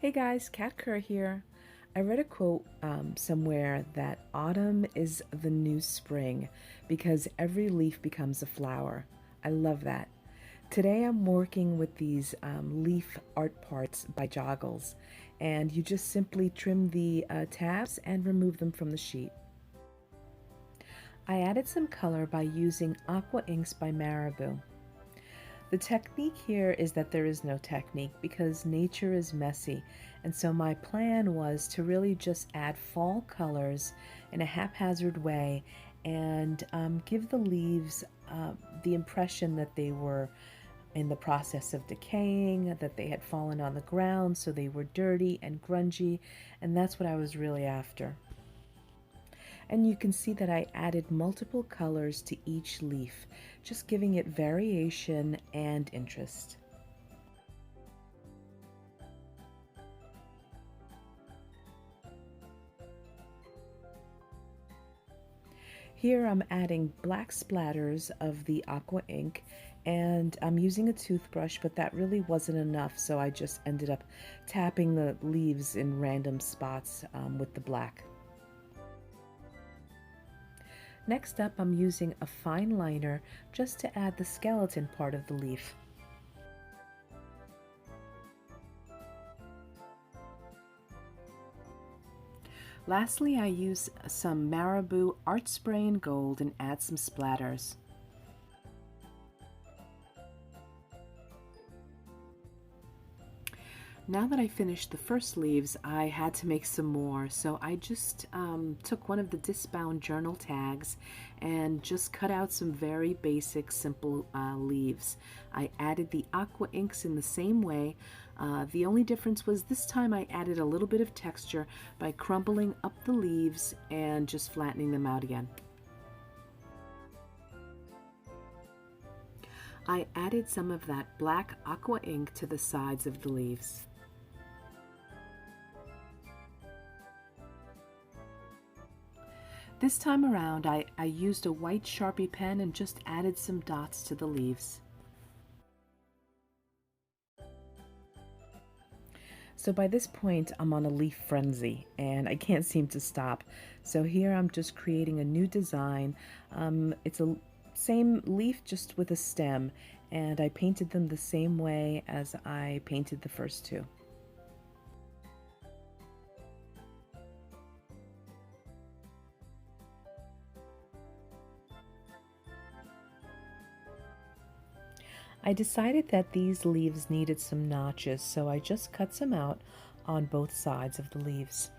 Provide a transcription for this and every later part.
Hey guys, Kerr here. I read a quote somewhere that autumn is the new spring because every leaf becomes a flower. I love that. Today I'm working with these leaf art parts by Joggles, and you just simply trim the tabs and remove them from the sheet. I added some color by using Aqua Inks by Marabou. The technique here is that there is no technique because nature is messy, and so my plan was to really just add fall colors in a haphazard way and give the leaves the impression that they were in the process of decaying, that they had fallen on the ground, so they were dirty and grungy, and that's what I was really after. And you can see that I added multiple colors to each leaf, just giving it variation and interest. Here I'm adding black splatters of the aqua ink, and I'm using a toothbrush, but that really wasn't enough, so I just ended up tapping the leaves in random spots with the black. Next up, I'm using a fine liner just to add the skeleton part of the leaf. Lastly, I use some Marabou art spray in gold and add some splatters. Now that I finished the first leaves, I had to make some more, so I just took one of the disc-bound journal tags and just cut out some very basic, simple leaves. I added the aqua inks in the same way. The only difference was this time I added a little bit of texture by crumbling up the leaves and just flattening them out again. I added some of that black aqua ink to the sides of the leaves. This time around, I used a white Sharpie pen and just added some dots to the leaves. So by this point, I'm on a leaf frenzy and I can't seem to stop. So here I'm just creating a new design. It's a same leaf just with a stem, and I painted them the same way as I painted the first two. I decided that these leaves needed some notches, so I just cut some out on both sides of the leaves.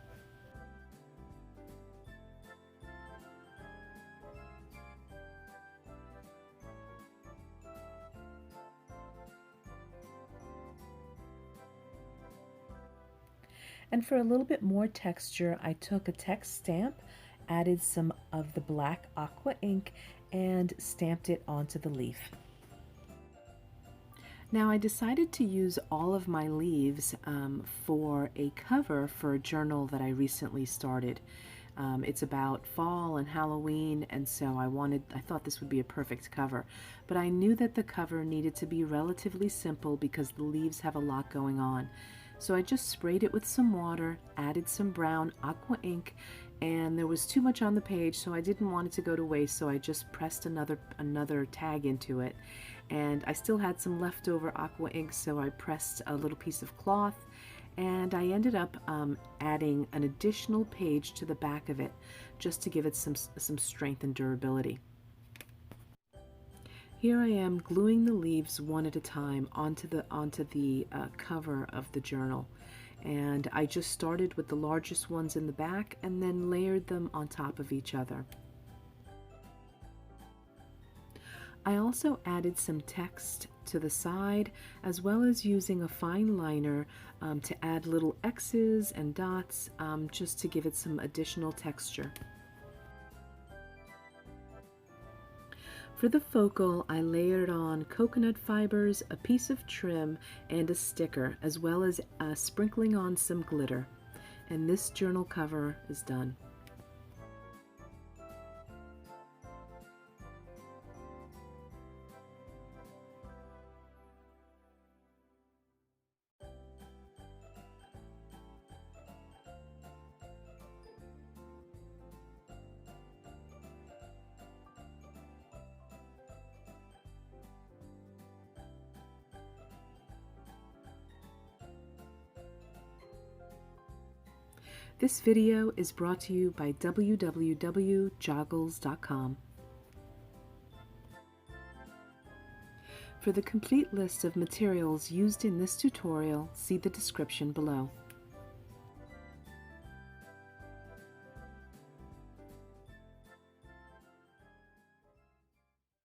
And for a little bit more texture, I took a text stamp, added some of the black aqua ink, and stamped it onto the leaf. Now I decided to use all of my leaves for a cover for a journal that I recently started. It's about fall and Halloween, and so I thought this would be a perfect cover. But I knew that the cover needed to be relatively simple because the leaves have a lot going on. So I just sprayed it with some water, added some brown aqua ink, and there was too much on the page, so I didn't want it to go to waste, so I just pressed another tag into it. And I still had some leftover aqua ink, so I pressed a little piece of cloth, and I ended up adding an additional page to the back of it just to give it some strength and durability. Here I am gluing the leaves one at a time onto the cover of the journal, and I just started with the largest ones in the back and then layered them on top of each other. I also added some text to the side, as well as using a fine liner to add little X's and dots just to give it some additional texture. For the focal, I layered on coconut fibers, a piece of trim, and a sticker, as well as sprinkling on some glitter. And this journal cover is done. This video is brought to you by www.joggles.com. For the complete list of materials used in this tutorial, see the description below.